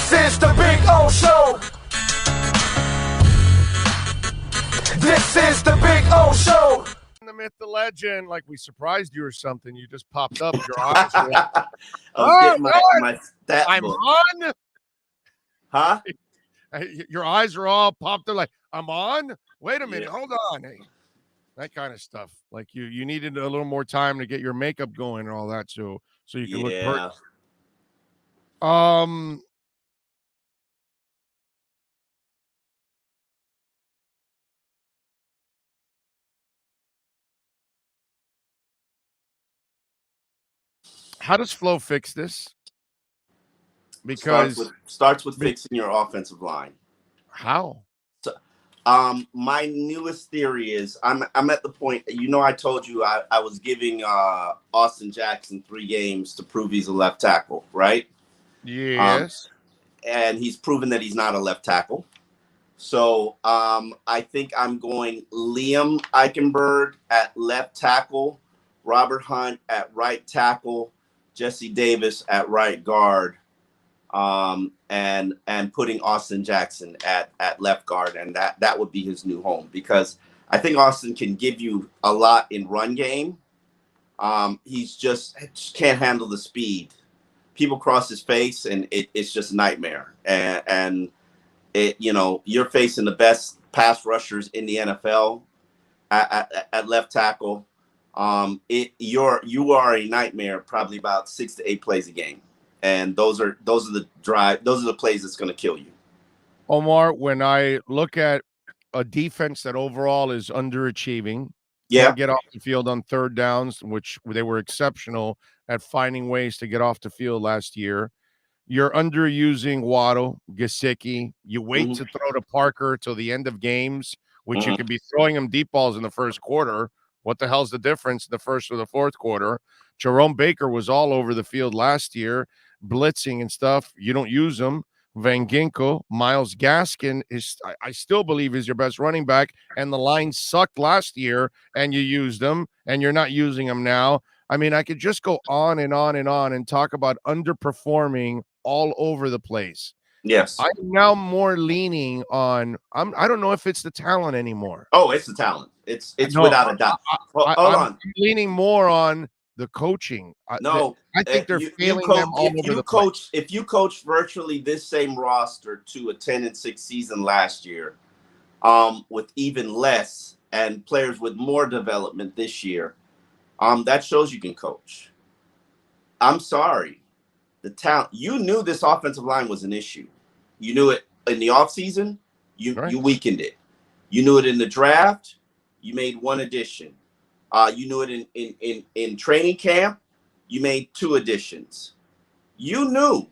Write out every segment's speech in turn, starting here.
This is the Big O Show. This is the Big O Show. The myth, the legend, like we surprised you or something. You just popped up. Your eyes were I was getting my stat I'm book. on. Huh? Your eyes are all popped up like, I'm on? Wait a minute. Yeah. Hold on. Hey, that kind of stuff. Like you needed a little more time to get your makeup going and all that so you can look perfect. How does Flo fix this? Because starts with fixing your offensive line. How? So, my newest theory is I'm at the point. I told you I was giving Austin Jackson 3 games to prove he's a left tackle, right? Yes. And he's proven that he's not a left tackle. So I think I'm going Liam Eichenberg at left tackle, Robert Hunt at right tackle, Jesse Davis at right guard, and putting Austin Jackson at left guard, and that would be his new home, because I think Austin can give you a lot in run game. He's just can't handle the speed. People cross his face, and it's just a nightmare. And you're facing the best pass rushers in the NFL at left tackle. You are a nightmare probably about 6 to 8 plays a game, and those are the plays that's going to kill you. Omar, when I look at a defense that overall is underachieving, can't get off the field on third downs, which they were exceptional at finding ways to get off the field last year. You're underusing Waddle, Gesicki. You wait to throw to Parker till the end of games, which you could be throwing him deep balls in the first quarter. What the hell's the difference, the first or the fourth quarter? Jerome Baker was all over the field last year, blitzing and stuff. You don't use him. Van Ginkel, Myles Gaskin I still believe is your best running back, and the line sucked last year, and you used them, and you're not using them now. I mean, I could just go on and on and on and talk about underperforming all over the place. Yes. I'm now more leaning on I don't know if it's the talent anymore. Oh, it's the talent. It's without a doubt. I'm leaning more on the coaching. I think they're failing them all over the place. If you coach virtually this same roster to a 10-6 season last year, with even less and players with more development this year, that shows you can coach. I'm sorry. The talent, you knew this offensive line was an issue. You knew it in the offseason, you weakened it. You knew it in the draft, you made 1 addition. You knew it in training camp, you made 2 additions. You knew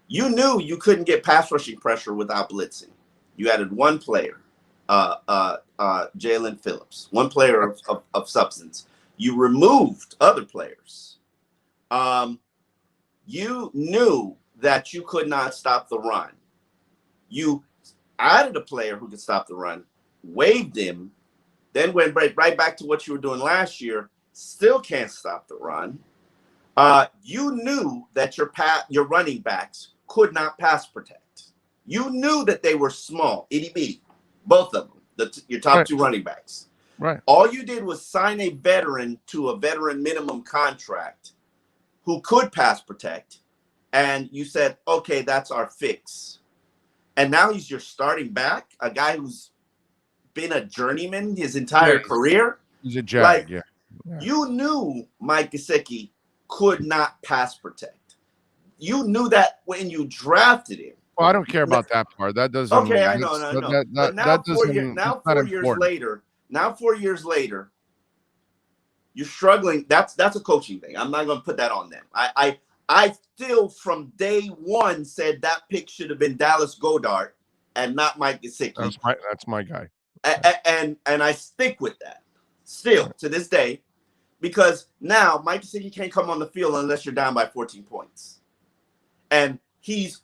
you couldn't get pass rushing pressure without blitzing. You added 1 player, Jalen Phillips, 1 player of substance. You removed other players. You knew that you could not stop the run. You added a player who could stop the run, waived him, then went right back to what you were doing last year, still can't stop the run. You knew that your running backs could not pass protect. You knew that they were small, itty bitty, both of them, your top 2 running backs. Right. All you did was sign a veteran to a veteran minimum contract who could pass protect, and you said, okay, that's our fix. And now he's your starting back, a guy who's been a journeyman his entire career. He's a jag, yeah. You knew Mike Gesicki could not pass protect. You knew that when you drafted him. Well, I don't care about that part. That doesn't. Okay, I know. But now, 4 years later, you're struggling. That's a coaching thing. I'm not going to put that on them. I still, from day 1, said that pick should have been Dallas Goedert and not Mike Gesicki. That's my guy. And I stick with that still to this day, because now Mike Gesicki can't come on the field unless you're down by 14 points. And we've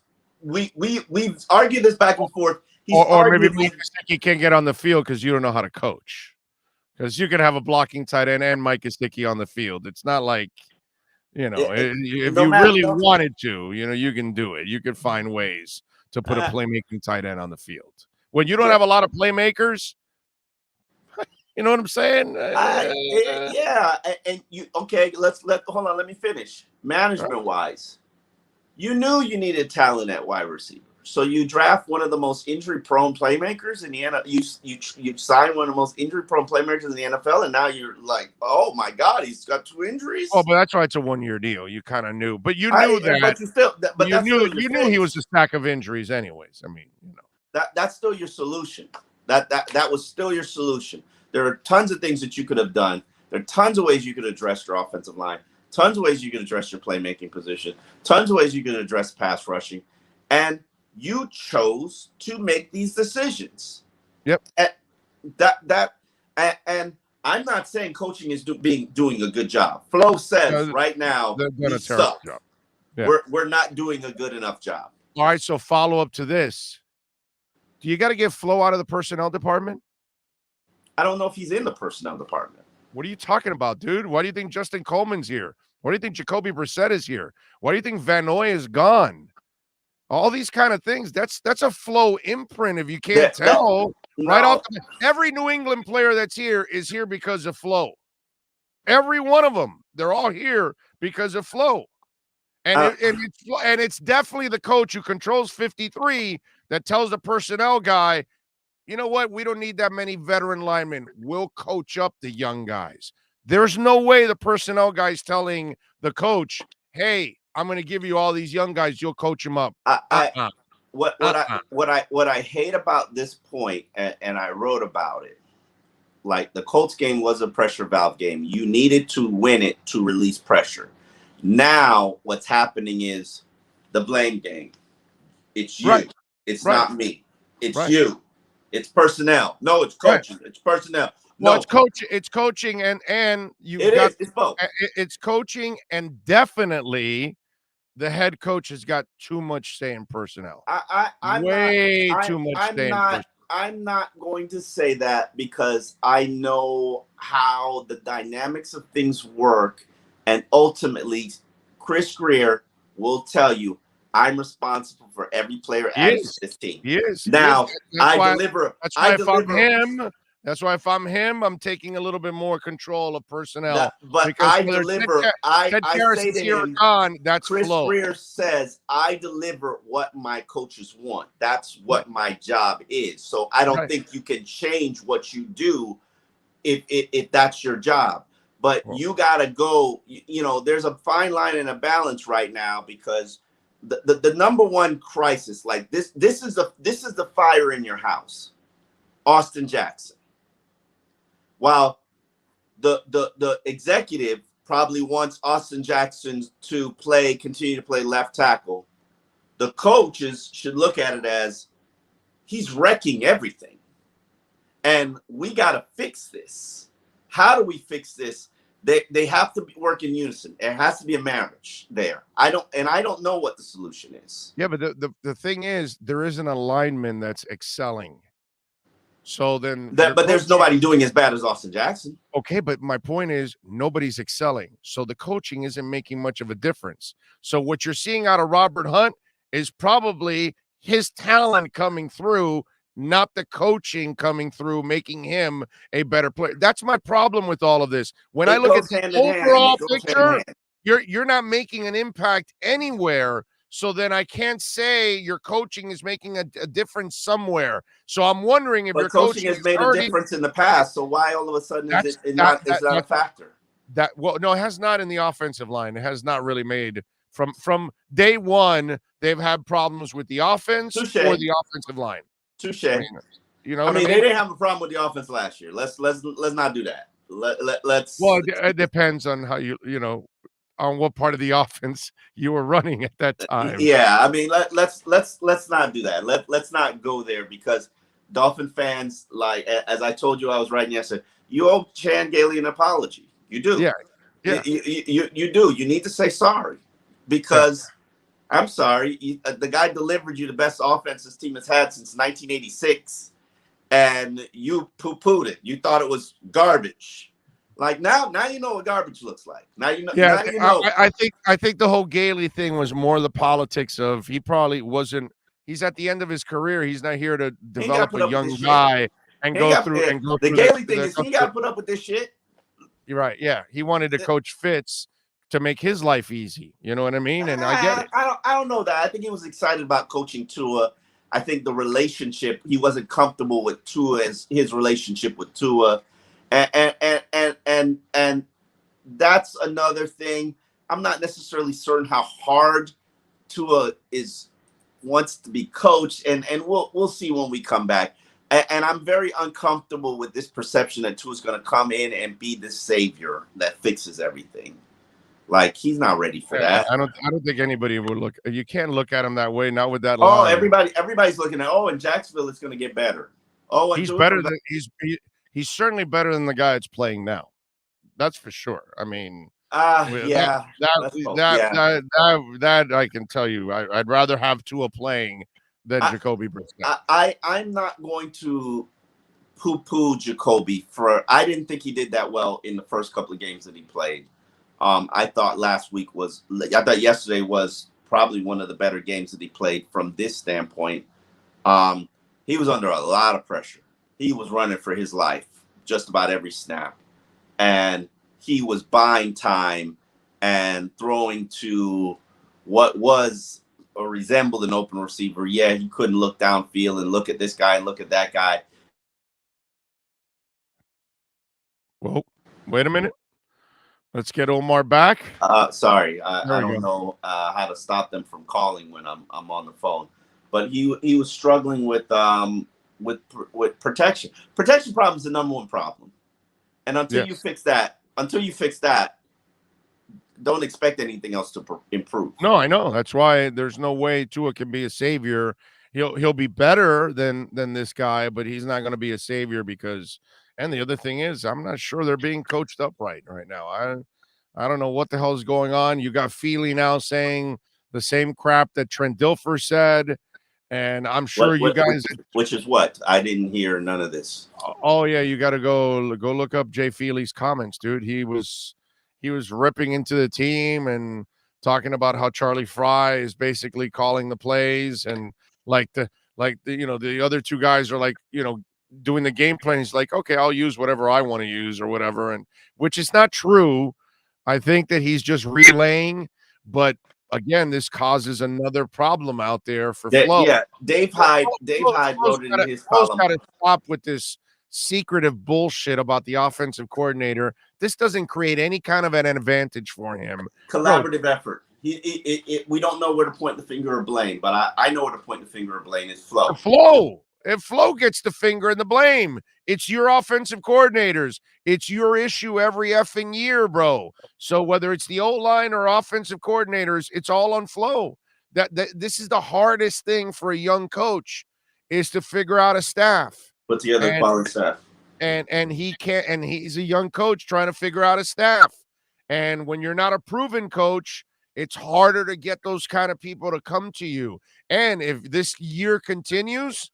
argued this back and forth. Or maybe Mike Gesicki can't get on the field because you don't know how to coach. Because you can have a blocking tight end and Mike Gesicki on the field. It's not like You know, if no you matter, really wanted to, you know, you can do it. You could find ways to put a playmaking tight end on the field. When you don't have a lot of playmakers, you know what I'm saying? Yeah, and you hold on. Let me finish. Management wise, you knew you needed talent at wide receiver, so you draft one of the most injury-prone playmakers in the NFL. You sign one of the most injury-prone playmakers in the NFL, and now you're like, oh my God, he's got 2 injuries. Oh, but that's why it's a 1-year deal. You kind of knew, but you knew that. But you still, but you knew he was a stack of injuries, anyways. I mean, you know, that's still your solution. That was still your solution. There are tons of things that you could have done. There are tons of ways you could address your offensive line. Tons of ways you could address your playmaking position. Tons of ways you could address pass rushing. And you chose to make these decisions. Yep. And I'm not saying coaching is doing a good job. Flo says right now, we suck. Yeah. We're not doing a good enough job. All right, so follow up to this. Do you got to get Flo out of the personnel department? I don't know if he's in the personnel department. What are you talking about, dude? Why do you think Justin Coleman's here? Why do you think Jacoby Brissett is here? Why do you think Van Noy is gone? All these kind of things. That's a Flo imprint if you can't tell. Right off every New England player that's here is here because of Flo. Every one of them. They're all here because of Flo. And it's definitely the coach who controls 53 that tells the personnel guy, you know what? We don't need that many veteran linemen. We'll coach up the young guys. There's no way the personnel guy's telling the coach, hey, I'm going to give you all these young guys. You'll coach them up. What I hate about this point, and I wrote about it, like the Colts game was a pressure valve game. You needed to win it to release pressure. Now what's happening is the blame game. It's you. Right. It's not me. It's you. It's personnel. No, it's coaching. It's personnel. No, well, it's coaching, and it's both. It's coaching, and definitely the head coach has got too much say in personnel. I'm not going to say that because I know how the dynamics of things work, and ultimately, Chris Greer will tell you, I'm responsible for every player added to this team. Yes. Now I deliver. That's why if I'm him. That's why if I'm him, I'm taking a little bit more control of personnel. But I deliver. I say to him, that's Chris Flo. Greer says, I deliver what my coaches want. That's what my job is. So I don't think you can change what you do if that's your job. But you got to go, you know, there's a fine line and a balance right now because the number one crisis, like this is the fire in your house. Austin Jackson. While the executive probably wants Austin Jackson to continue to play left tackle, the coaches should look at it as he's wrecking everything. And we got to fix this. How do we fix this? They have to work in unison. There has to be a marriage there. I don't know what the solution is. Yeah, but the thing is, there isn't a lineman that's excelling. So then, but there's nobody doing as bad as Austin Jackson. Okay, but my point is nobody's excelling. So the coaching isn't making much of a difference. So what you're seeing out of Robert Hunt is probably his talent coming through, not the coaching coming through, making him a better player. That's my problem with all of this. When I look at the overall picture, you're not making an impact anywhere. So then I can't say your coaching is making a difference somewhere. So I'm wondering if your coaching has made a difference in the past. So why all of a sudden is it not a factor? No, it has not in the offensive line. It has not really made from day one. They've had problems with the offense or the offensive line. Touche. You know, I mean, they didn't have a problem with the offense last year. Let's not do that. Let's. Well, it depends on how you know. On what part of the offense you were running at that time. Yeah, I mean, let's not do that. Let's not go there because Dolphin fans, like as I told you, I was writing yesterday. You owe Chan Gailey an apology. You do. Yeah. You do. You need to say sorry because I'm sorry. The guy delivered you the best offense this team has had since 1986, and you poo-pooed it. You thought it was garbage. Like now you know what garbage looks like. Now you know. Yeah, Now you know. I think the whole Gailey thing was more the politics of he probably wasn't. He's at the end of his career. He's not here to He ain't got to develop put a up with this young shit. guy and go through the Gailey thing is he got to put up with this shit. You're right. Yeah, he wanted to coach Fitz to make his life easy. You know what I mean? And I get it. I don't know that. I think he was excited about coaching Tua. I think the relationship, he wasn't comfortable with Tua as his relationship with Tua, and that's another thing. I'm not necessarily certain how hard Tua wants to be coached, and we'll see when we come back. And I'm very uncomfortable with this perception that Tua's going to come in and be the savior that fixes everything. Like, he's not ready for that. I don't think anybody would look. You can't look at him that way. Not with that line. Everybody's looking at. In Jacksonville, it's going to get better. He's better than he's certainly better than the guy that's playing now. That's for sure. I mean, that I can tell you. I'd rather have Tua playing than Jacoby Brissett. I'm not going to poo-poo Jacoby I didn't think he did that well in the first couple of games that he played. I thought yesterday was probably one of the better games that he played from this standpoint. He was under a lot of pressure. He was running for his life just about every snap. And he was buying time and throwing to what resembled an open receiver. Yeah, he couldn't look downfield and look at this guy and look at that guy. Well, wait a minute. Let's get Omar back. Sorry, I don't know how to stop them from calling when I'm on the phone. But he was struggling with protection. Protection problem is the number one problem. And until you fix that, don't expect anything else to improve. No, I know. That's why there's no way Tua can be a savior. He'll be better than this guy, but he's not going to be a savior because. And the other thing is, I'm not sure they're being coached up right now. I don't know what the hell is going on. You got Feely now saying the same crap that Trent Dilfer said, and I'm sure you guys. Which is what? I didn't hear none of this. Oh yeah, you got to go look up Jay Feely's comments, dude. He was ripping into the team and talking about how Charlie Fry is basically calling the plays and the other two guys are doing the game plan. He's like, okay, I'll use whatever I want to use or whatever, and which is not true. I think that he's just relaying, but again, this causes another problem out there for Flo. Yeah, Dave Hyde wrote it in his column. Got to stop with this secretive bullshit about the offensive coordinator. This doesn't create any kind of an advantage for him. Collaborative effort. We don't know where to point the finger of blame, but I know where to point the finger of blame is Flo. If Flo gets the finger and the blame, it's your offensive coordinators. It's your issue every effing year, bro. So whether it's the O-line or offensive coordinators, it's all on Flo. This is the hardest thing for a young coach is to figure out a staff. Put together a quality staff. And he can't, and he's a young coach trying to figure out a staff. And when you're not a proven coach, it's harder to get those kind of people to come to you. And if this year continues,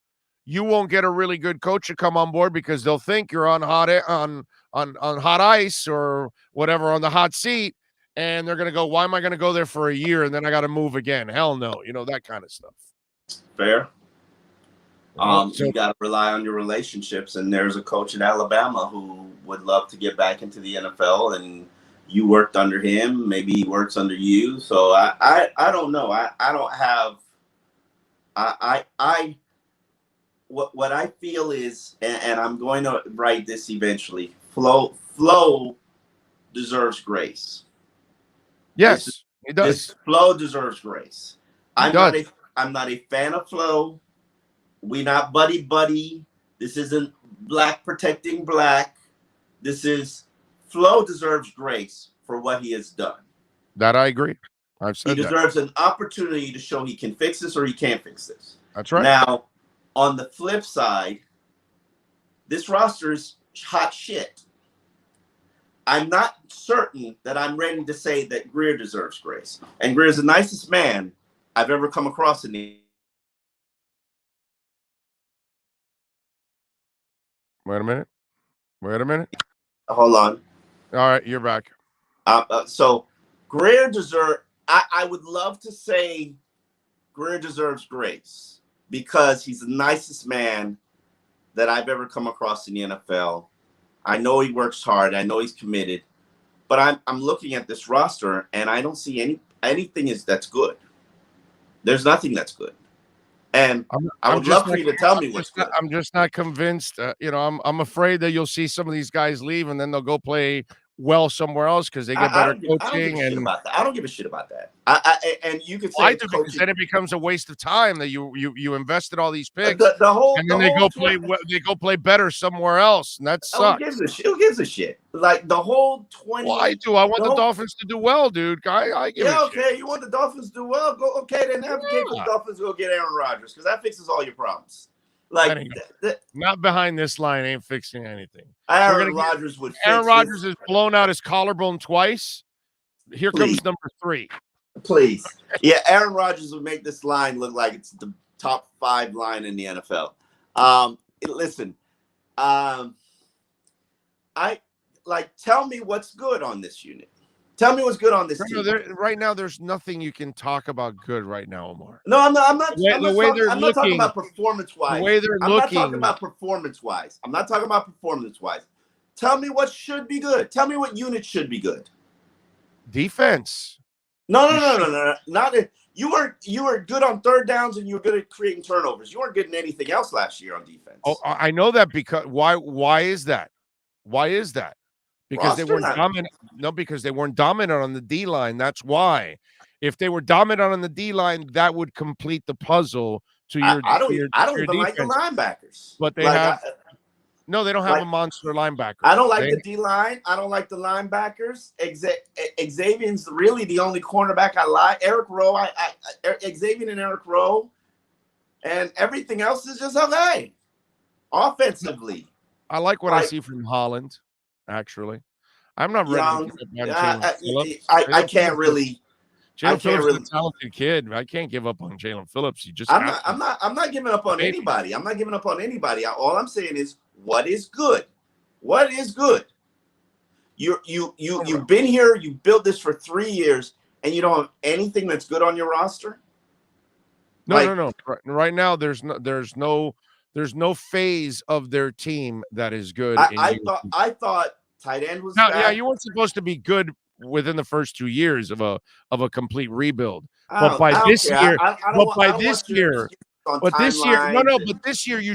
you won't get a really good coach to come on board because they'll think you're on hot ice or whatever on the hot seat, and they're gonna go, why am I gonna go there for a year and then I got to move again? Hell no, that kind of stuff. Fair. You got to rely on your relationships, and there's a coach in Alabama who would love to get back into the NFL, and you worked under him. Maybe he works under you. So I don't know. I don't have. What I feel is, and I'm going to write this eventually. Flo deserves grace. Yes, he does. Flo deserves grace. I'm not a fan of Flo. We not buddy. This isn't black protecting black. This is Flo deserves grace for what he has done. That I agree. I've said he deserves an opportunity to show he can fix this or he can't fix this. That's right. Now, on the flip side, this roster is hot shit. I'm not certain that I'm ready to say that Grier deserves grace. And Grier is the nicest man I've ever come across in the. Wait a minute. Hold on. All right, you're back. So Greer deserves. I would love to say Greer deserves grace because he's the nicest man that I've ever come across in the NFL. I know he works hard. I know he's committed. But I'm looking at this roster and I don't see anything that's good. There's nothing that's good. And I would love for you to tell me what's good. I'm just not convinced. I'm afraid that you'll see some of these guys leave and then they'll go play well somewhere else because they get better coaching. I don't give a shit about that. I don't give a shit about that. And you could say I do, because then it becomes a waste of time that you invested all these picks, and then they go play better somewhere else, and that sucks. Who gives a shit? Like the whole 20. Well, I do. I want the Dolphins to do well, dude. I give a okay. Shit. You want the Dolphins to do well? Go okay. Then advocate for the Dolphins to go get Aaron Rodgers because that fixes all your problems. Like not behind this line ain't fixing anything. Aaron Rodgers has blown out his collarbone twice. Here comes number 3. Please. Yeah, Aaron Rodgers would make this line look like it's the top 5 line in the NFL. Listen, tell me what's good on this unit. Tell me what's good on this team. Right now, there's nothing you can talk about good right now, Omar. No, I'm not talking about performance-wise. The way they're looking. I'm not talking about performance-wise. Tell me what should be good. Tell me what unit should be good. Defense. No. Not it. You were good on third downs and you were good at creating turnovers. You weren't good in anything else last year on defense. Oh, I know that because why is that? Why is that? Because they weren't dominant. No, because they weren't dominant on the D line. That's why. If they were dominant on the D line, that would complete the puzzle to your. I don't even like the linebackers. But they have. No, they don't have a monster linebacker. I don't like the D line. I don't like the linebackers. Xavier's really the only cornerback I like. Eric Rowe, Xavier and Eric Rowe, and everything else is just okay. Offensively, I like what I see from Holland. Actually, I'm not ready to give up on Jalen Phillips. I can't really. Jalen Phillips is a talented kid. I can't give up on Jalen Phillips. I'm not giving up on anybody. I'm not giving up on anybody. All I'm saying is, what is good? What is good? You've been here. You built this for 3 years, and you don't have anything that's good on your roster. No. Right now, there's no phase of their team that is good. I thought tight end was bad. Yeah, you weren't supposed to be good within the first 2 years of a complete rebuild. But by this year, you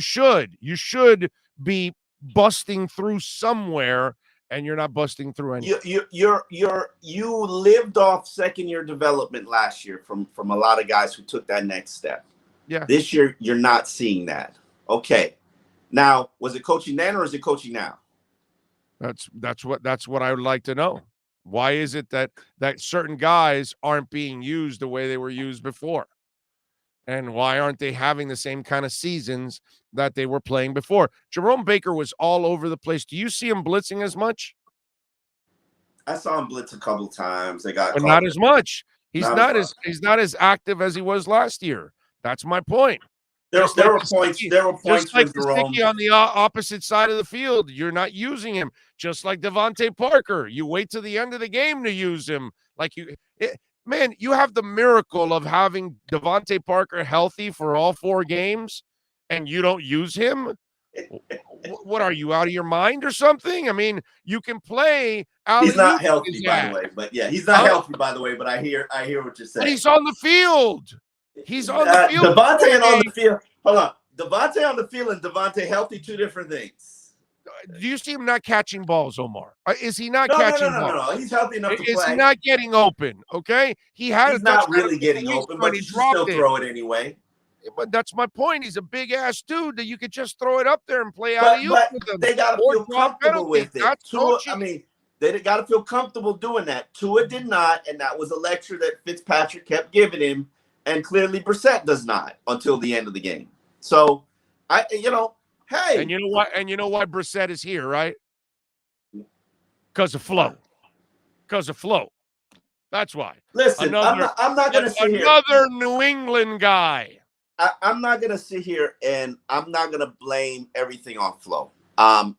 should be busting through somewhere, and you're not busting through anything. You lived off second year development last year from a lot of guys who took that next step. Yeah. This year you're not seeing that. Okay. Now, was it coaching then or is it coaching now? That's what I would like to know. Why is it that certain guys aren't being used the way they were used before? And why aren't they having the same kind of seasons that they were playing before? Jerome Baker was all over the place. Do you see him blitzing as much? I saw him blitz a couple times. But not as much. He's not as active as he was last year. That's my point. There were points. Just like Sticky on the opposite side of the field, you're not using him. Just like Devontae Parker, you wait to the end of the game to use him. Man, you have the miracle of having Devontae Parker healthy for all 4 games, and you don't use him. What are you, out of your mind or something? I mean, you can play. He's not healthy, by the way. But yeah, he's not healthy, by the way. But I hear what you're saying. But he's on the field. He's on the field. Devontae on the field. Hold on. Devontae on the field and Devontae healthy, 2 different things. Do you see him not catching balls, Omar? Is he not catching balls? No. He's healthy enough to play. Is he not getting open? Okay. He's not really getting open, but he still throw it anyway. But that's my point. He's a big ass dude that you could just throw it up there and play out of you. But they got to feel comfortable with it. They got to feel comfortable doing that. Tua did not, and that was a lecture that Fitzpatrick kept giving him, and clearly Brissett does not until the end of the game. So, hey. And you know what? And you know why Brissett is here, right? Because of flow. That's why. Listen, I'm not going to sit here. Another New England guy. I'm not going to sit here and I'm not going to blame everything on flow. I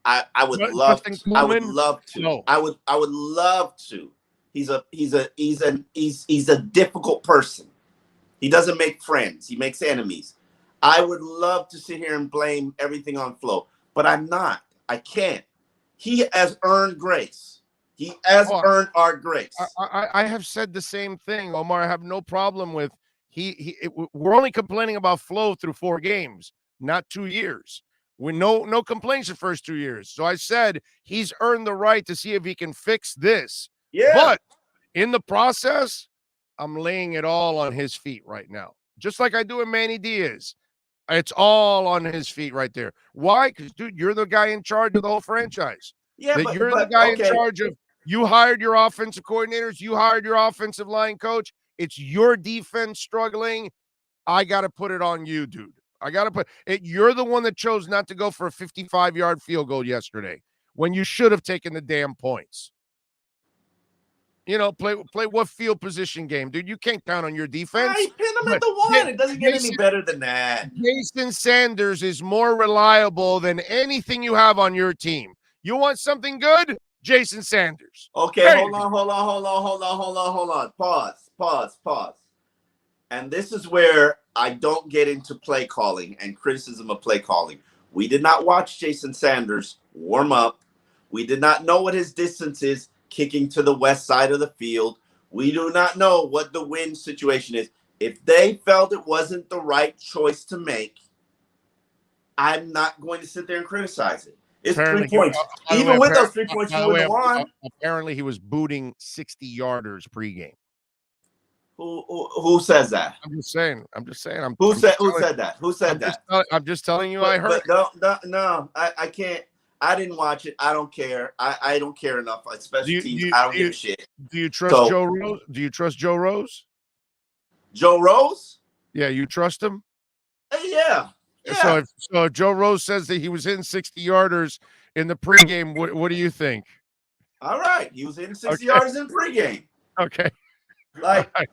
would love Justin I would Coleman? love to. No. I would love to. He's a difficult person. He doesn't make friends. He makes enemies. I would love to sit here and blame everything on Flo, but I'm not. I can't. He has earned grace. He has earned our grace. I have said the same thing, Omar. I have no problem with we're only complaining about Flo through 4 games, not 2 years. We no complaints the first 2 years. So I said he's earned the right to see if he can fix this. Yeah. But in the process, I'm laying it all on his feet right now, just like I do with Manny Diaz. It's all on his feet right there. Why? Because, dude, you're the guy in charge of the whole franchise. Yeah, but you're the guy in charge of. You hired your offensive coordinators. You hired your offensive line coach. It's your defense struggling. I got to put it on you, dude. I got to put it. You're the one that chose not to go for a 55-yard field goal yesterday when you should have taken the damn points. You know, play what field position game, dude. You can't count on your defense. I pin him at the 1. It doesn't get any better than that. Jason Sanders is more reliable than anything you have on your team. You want something good? Jason Sanders. Okay, hold on. Pause. And this is where I don't get into play calling and criticism of play calling. We did not watch Jason Sanders warm up. We did not know what his distance is kicking to the west side of the field. We do not know what the wind situation is. If they felt it wasn't the right choice to make, I'm not going to sit there and criticize it. It's apparently 3 points. Even with those 3 points, you wouldn't have won. Apparently, he was booting 60-yarders pregame. Who says that? I'm just saying. Who said that? Who said that? I'm just telling you. I heard. No. I can't. I didn't watch it. I don't care. I don't care enough. Especially teams. I don't give a shit. Do you trust Joe Rose? Do you trust Joe Rose? Joe Rose? Yeah, you trust him? Yeah. So if Joe Rose says that he was hitting 60-yarders in the pregame, what do you think? All right, he was hitting 60 yards in pregame. Okay. Like, right.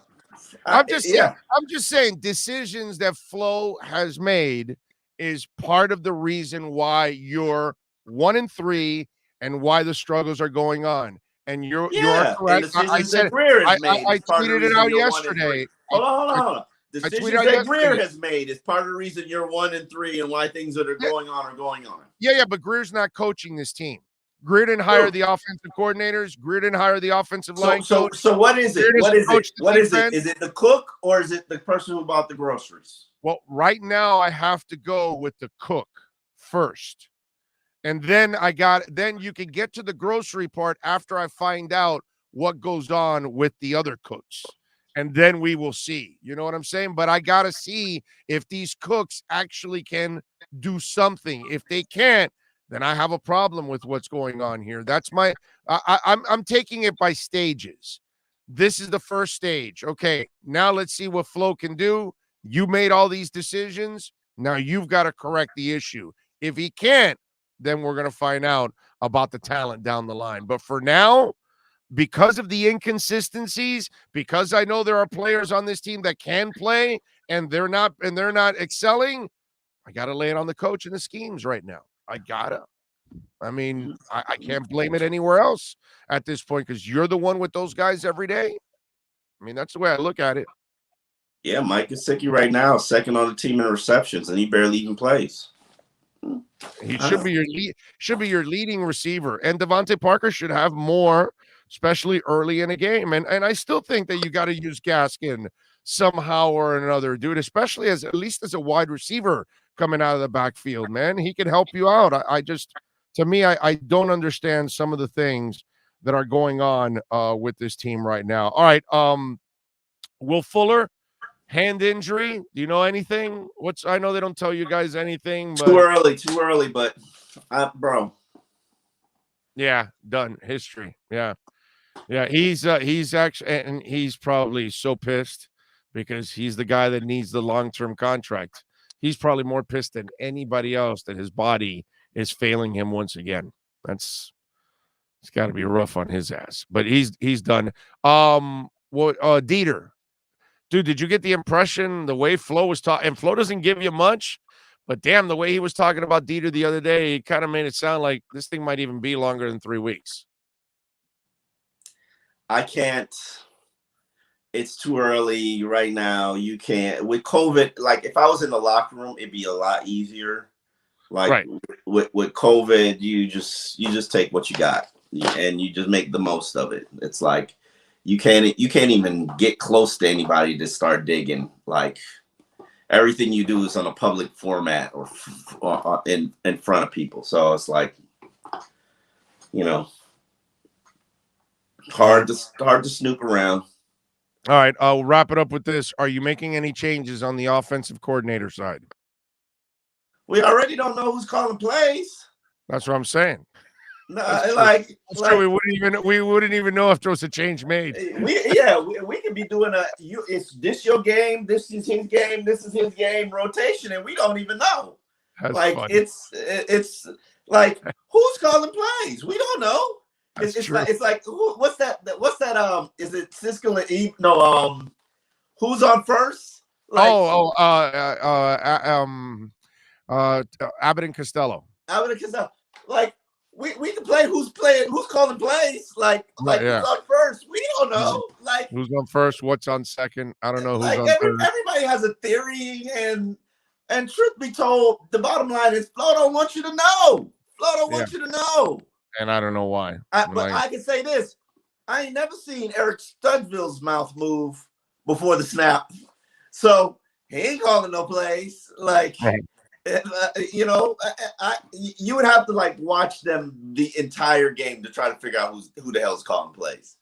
I'm just saying decisions that Flo has made is part of the reason why you're 1-3 and why the struggles are going on. And you're correct. I tweeted it out yesterday. Hold on. Decisions that Greer has made is part of the reason you're 1-3 and why things that are going on are going on. Yeah, but Greer's not coaching this team. Greer didn't hire the offensive coordinators. Greer didn't hire the offensive line coach. So what is it? What is it? Is it the cook or is it the person who bought the groceries? Well, right now I have to go with the cook first. And then you can get to the grocery part after I find out what goes on with the other cooks. And then we will see. You know what I'm saying? But I got to see if these cooks actually can do something. If they can't, then I have a problem with what's going on here. That's I'm taking it by stages. This is the first stage. Okay, now let's see what Flo can do. You made all these decisions. Now you've got to correct the issue. If he can't, then we're going to find out about the talent down the line. But for now, because of the inconsistencies, because I know there are players on this team that can play and they're not excelling, I got to lay it on the coach and the schemes right now. I mean, I can't blame it anywhere else at this point because you're the one with those guys every day. I mean, that's the way I look at it. Yeah, Mike Gesicki right now is second on the team in receptions, and he barely even plays. He should be your leading receiver, and Devontae Parker should have more, especially early in a game. And I still think that you got to use Gaskin somehow or another, dude, especially at least as a wide receiver coming out of the backfield, man. He can help you out. I don't understand some of the things that are going on with this team right now. All right. Will Fuller, hand injury. Do you know anything? I know they don't tell you guys anything. But... Too early, but bro. Yeah, done. History. Yeah. He's actually, and he's probably so pissed because he's the guy that needs the long-term contract. He's probably more pissed than anybody else that his body is failing him once again. It's got to be rough on his ass, but he's done. Dieter, dude, did you get the impression the way Flo was talking? And Flo doesn't give you much, But damn, the way he was talking about Dieter the other day, he kind of made it sound like this thing might even be longer than 3 weeks. I can't. It's too early right now. You can't with COVID. Like if I was in the locker room, it'd be a lot easier. Like right. with COVID, you just take what you got and you just make the most of it. It's like you can't even get close to anybody to start digging. Like everything you do is on a public format or in front of people. So it's like, you know, hard to snoop around. All right, I'll wrap it up with this. Are you making any changes on the offensive coordinator side? We already don't know who's calling plays. That's what I'm saying. No, That's true. We wouldn't even know if there was a change made. We could be doing it's this your game, this is his game, this is his game rotation, and we don't even know. That's like funny. it's like who's calling plays? We don't know. It's like what's that? Is it Siskel and Eve? No, who's on first? Like, Abbott and Costello. Like we can play who's calling plays. Like yeah. Who's on first? We don't know. Like who's on first? What's on second? I don't know who's on third. Everybody has a theory, and truth be told, the bottom line is Flo don't want you to know. Flo don't want you to know. And I don't know why. But I can say this. I ain't never seen Eric Studville's mouth move before the snap. So he ain't calling no plays. Like, you know, you would have to like watch them the entire game to try to figure out who the hell's calling plays.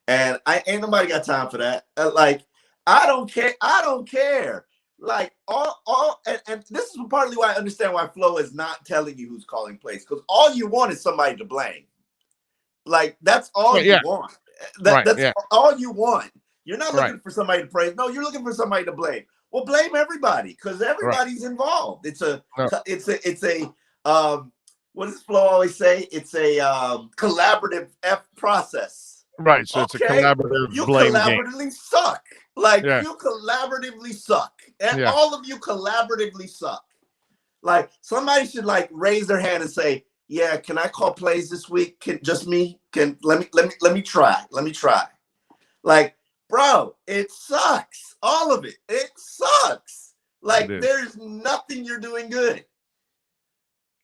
And ain't nobody got time for that. Like, I don't care. I don't care. Like and this is partly why I understand why Flo is not telling you who's calling plays, because all you want is somebody to blame. Like that's all you want. That's all you want. You're not looking for somebody to praise. No, you're looking for somebody to blame. Well, blame everybody because everybody's involved. It's a what does Flo always say? It's a collaborative process. Right. So it's a collaborative blame collaboratively game. Suck. Like you collaboratively suck. And all of you collaboratively suck. Like somebody should like raise their hand and say, "Yeah, can I call plays this week? Can just me? Can let me try. Let me try." Like, bro, it sucks. All of it. It sucks. Like there's nothing you're doing good.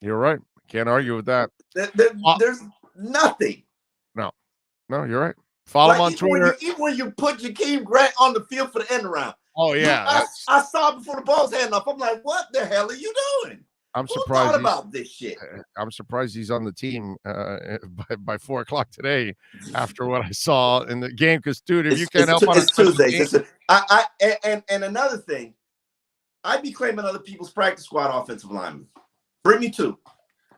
You're right. Can't argue with that. There's nothing. No, you're right. Follow him on Twitter. Even when you put Jakeem Grant on the field for the end round. Oh, yeah. I saw before the ball's handing off. I'm like, what the hell are you doing? I'm surprised. Who thought about this shit? I'm surprised he's on the team by 4 o'clock today after what I saw in the game. Because, dude, if you can't help on it's Tuesdays. And another thing, I'd be claiming other people's practice squad offensive linemen. Bring me 2.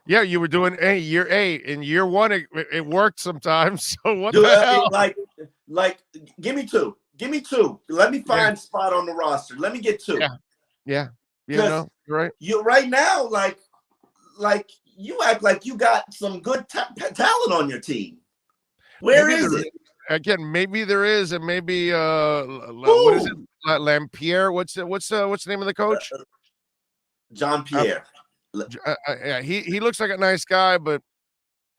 Yeah, you were doing year 8. In year 1, it worked sometimes. So what the hell? Like, give me 2. Give me 2. Let me find spot on the roster. Let me get 2. Yeah. You know, you're right. You right now, like you act like you got some good talent on your team. Where is it? Again, maybe there is, and maybe what is it? Lampierre. What's the name of the coach? John Pierre. He looks like a nice guy, but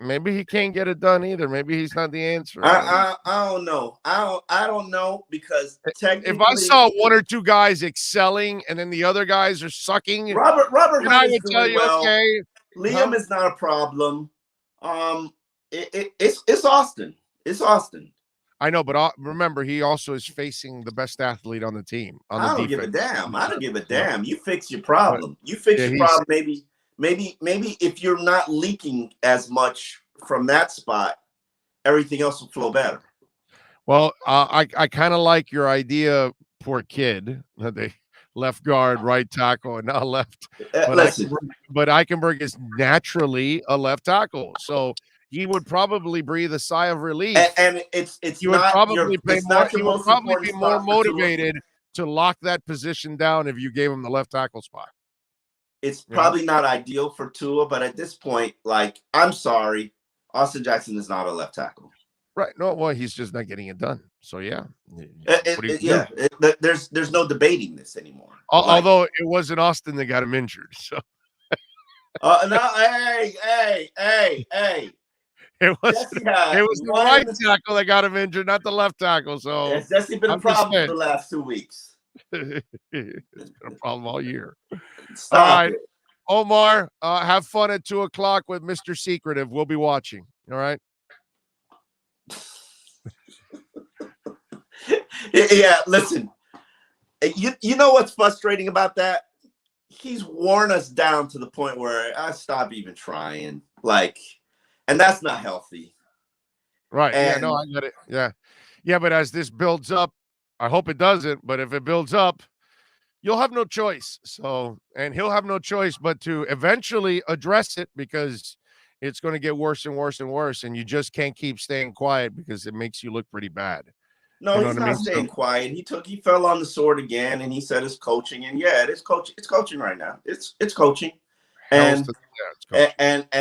maybe he can't get it done either. Maybe he's not the answer. I don't know. I don't know because technically, if I saw 1 or 2 guys excelling and then the other guys are sucking, Robert I would tell you, well. okay, Liam is not a problem. It's Austin. It's Austin. I know, but remember, he also is facing the best athlete on the team. I don't give a damn. I don't give a damn. You fix your problem. You fix your problem. Maybe if you're not leaking as much from that spot, everything else will flow better. Well, I kind of like your idea, poor kid. They left guard, right tackle, and now left. But Eichenberg is naturally a left tackle, so he would probably breathe a sigh of relief. And he would probably be more motivated to lock that position down if you gave him the left tackle spot. It's probably not ideal for Tua, but at this point, like, I'm sorry, Austin Jackson is not a left tackle. Right. No, well, he's just not getting it done. So yeah, there's no debating this anymore. Although it wasn't Austin that got him injured, so. No, hey. It was the right tackle that got him injured, not the left tackle. So it's Jesse been a problem for the last 2 weeks. It's been a problem all year. Stop all right, it. Omar, have fun at 2:00 with Mr. Secretive. We'll be watching. All right. Yeah, listen. You know what's frustrating about that? He's worn us down to the point where I stop even trying. And that's not healthy. Right. Yeah, no, I get it. Yeah. Yeah, but as this builds up, I hope it doesn't, but if it builds up, you'll have no choice. So, and he'll have no choice but to eventually address it, because it's going to get worse and worse and worse, and you just can't keep staying quiet because it makes you look pretty bad. No, he's not staying quiet. He fell on the sword again, and he said it's coaching. And yeah, it is coaching. It's coaching right now. It's coaching. And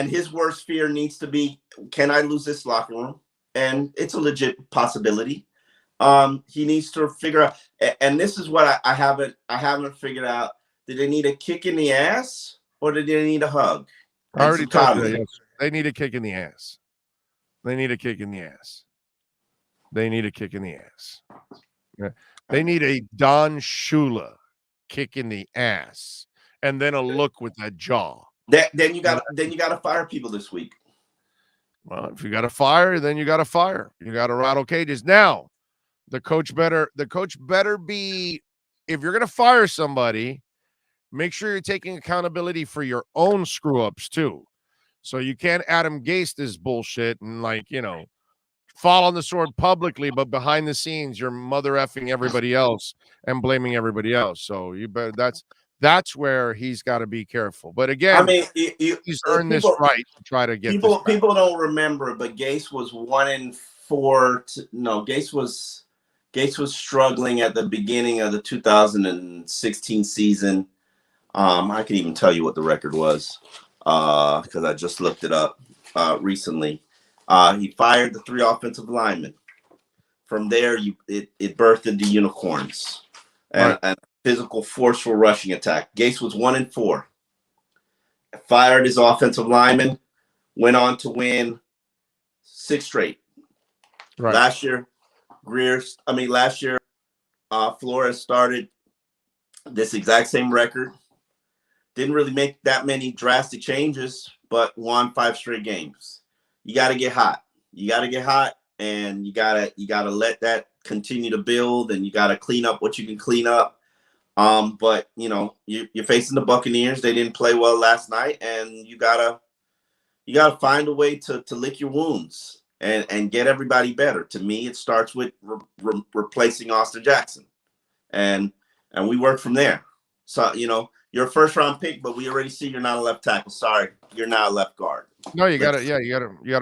his worst fear needs to be, can I lose this locker room? And it's a legit possibility. He needs to figure out, and this is what I haven't figured out. Did they need a kick in the ass, or did they need a hug? I already told you that, yes. They need a kick in the ass. They need a kick in the ass. They need a kick in the ass. Yeah. They need a Don Shula kick in the ass, and then a look with that jaw. Then you got to fire people this week. Well, if you got to fire, then you got to fire. You got to rattle cages. Now, the coach better be, if you're going to fire somebody, make sure you're taking accountability for your own screw ups too. So you can't Adam Gase this bullshit and fall on the sword publicly, but behind the scenes, you're mother effing everybody else and blaming everybody else. So you better, that's where he's got to be careful. But again, he's earned this right to try to get people. People don't remember, but Gase was 1-4. Gase was struggling at the beginning of the 2016 season. I can even tell you what the record was because I just looked it up recently. He fired the 3 offensive linemen. From there, it birthed the unicorns and physical, forceful rushing attack. Gase was 1-4. Fired his offensive linemen, went on to win 6 straight. Right. Last year, Flores started this exact same record. Didn't really make that many drastic changes, but won 5 straight games. You got to get hot. And you gotta let that continue to build, and you got to clean up what you can clean up. But you're facing the Buccaneers. They didn't play well last night, and you gotta find a way to lick your wounds and get everybody better. To me, it starts with replacing Austin Jackson, and we work from there. So you're a first-round pick, but we already see you're not a left tackle. Sorry, you're not a left guard. No, you gotta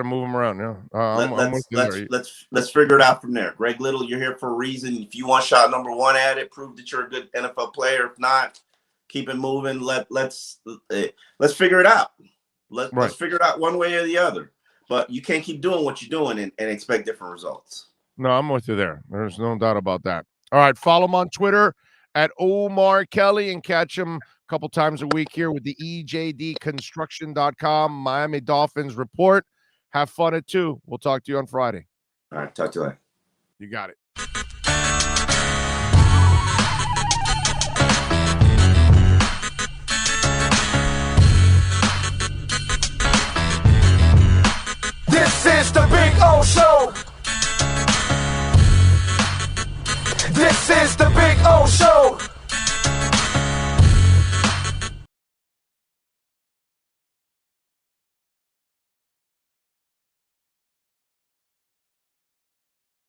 move them around. Yeah, let's figure it out from there. Greg Little, you're here for a reason. If you want shot number 1 at it, prove that you're a good NFL player. If not, keep it moving. Let's figure it out. Let's figure it out one way or the other. But you can't keep doing what you're doing and expect different results. No, I'm with you there. There's no doubt about that. All right, follow him on Twitter at Omar Kelly and catch him a couple times a week here with the EJDconstruction.com Miami Dolphins report. Have fun at 2. We'll talk to you on Friday. All right, talk to you later. You got it.